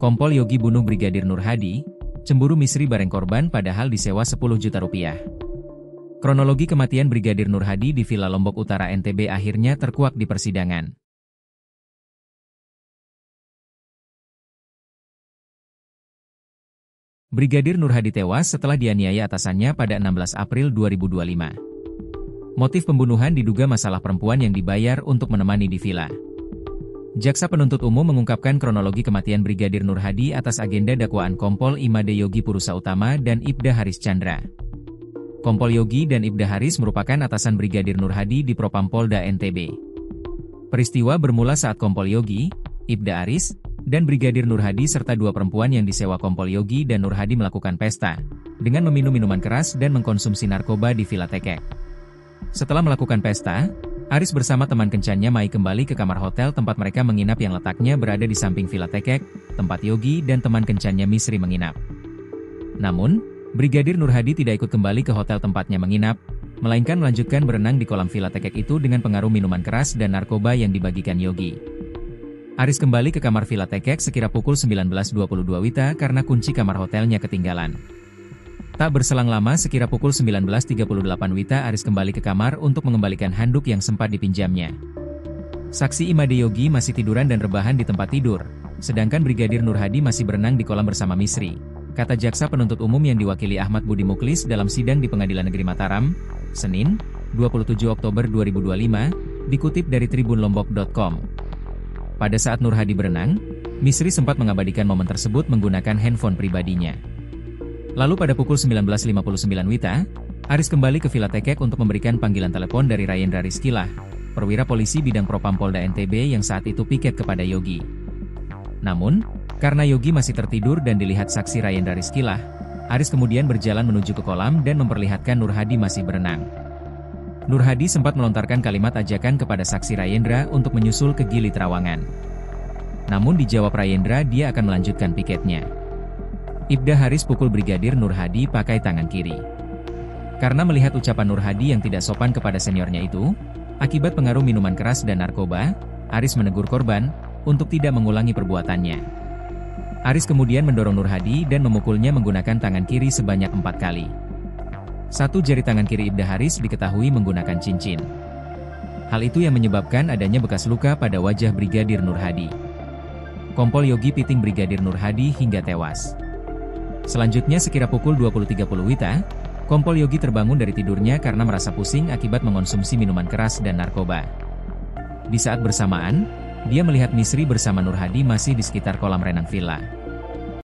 Kompol Yogi bunuh Brigadir Nur Hadi, cemburu Misri bareng korban padahal disewa 10 juta rupiah. Kronologi kematian Brigadir Nur Hadi di Villa Lombok Utara NTB akhirnya terkuak di persidangan. Brigadir Nur Hadi tewas setelah dianiaya atasannya pada 16 April 2025. Motif pembunuhan diduga masalah perempuan yang dibayar untuk menemani di villa. Jaksa penuntut umum mengungkapkan kronologi kematian Brigadir Nur Hadi atas agenda dakwaan Kompol Imade Yogi Purusa Utama dan Ibda Haris Chandra. Kompol Yogi dan Ibda Haris merupakan atasan Brigadir Nur Hadi di Propampolda NTB. Peristiwa bermula saat Kompol Yogi, Ibda Haris, dan Brigadir Nur Hadi serta dua perempuan yang disewa Kompol Yogi dan Nur Hadi melakukan pesta, dengan meminum minuman keras dan mengkonsumsi narkoba di Villa Tekek. Setelah melakukan pesta, Haris bersama teman kencannya Mai kembali ke kamar hotel tempat mereka menginap yang letaknya berada di samping Villa Tekek, tempat Yogi dan teman kencannya Misri menginap. Namun, Brigadir Nur Hadi tidak ikut kembali ke hotel tempatnya menginap, melainkan melanjutkan berenang di kolam Villa Tekek itu dengan pengaruh minuman keras dan narkoba yang dibagikan Yogi. Haris kembali ke kamar Villa Tekek sekira pukul 19.22 WITA karena kunci kamar hotelnya ketinggalan. Tak berselang lama sekira pukul 19.38 WITA Haris kembali ke kamar untuk mengembalikan handuk yang sempat dipinjamnya. Saksi Imade Yogi masih tiduran dan rebahan di tempat tidur, sedangkan Brigadir Nur Hadi masih berenang di kolam bersama Misri, kata jaksa penuntut umum yang diwakili Ahmad Budi Muklis dalam sidang di Pengadilan Negeri Mataram, Senin, 27 Oktober 2025, dikutip dari tribunlombok.com. Pada saat Nur Hadi berenang, Misri sempat mengabadikan momen tersebut menggunakan handphone pribadinya. Lalu pada pukul 19.59 WITA, Haris kembali ke Villa Tekek untuk memberikan panggilan telepon dari Rayendra Rizkilah, perwira polisi bidang Propampolda NTB yang saat itu piket kepada Yogi. Namun, karena Yogi masih tertidur dan dilihat saksi Rayendra Rizkilah, Haris kemudian berjalan menuju ke kolam dan memperlihatkan Nur Hadi masih berenang. Nur Hadi sempat melontarkan kalimat ajakan kepada saksi Rayendra untuk menyusul ke Gili Trawangan. Namun dijawab Rayendra dia akan melanjutkan piketnya. Ibda Haris pukul Brigadir Nur Hadi pakai tangan kiri. Karena melihat ucapan Nur Hadi yang tidak sopan kepada seniornya itu, akibat pengaruh minuman keras dan narkoba, Haris menegur korban untuk tidak mengulangi perbuatannya. Haris kemudian mendorong Nur Hadi dan memukulnya menggunakan tangan kiri sebanyak 4 kali. Satu jari tangan kiri Ibda Haris diketahui menggunakan cincin. Hal itu yang menyebabkan adanya bekas luka pada wajah Brigadir Nur Hadi. Kompol Yogi piting Brigadir Nur Hadi hingga tewas. Selanjutnya sekira pukul 20.30 WITA, Kompol Yogi terbangun dari tidurnya karena merasa pusing akibat mengonsumsi minuman keras dan narkoba. Di saat bersamaan, dia melihat Misri bersama Nur Hadi masih di sekitar kolam renang villa.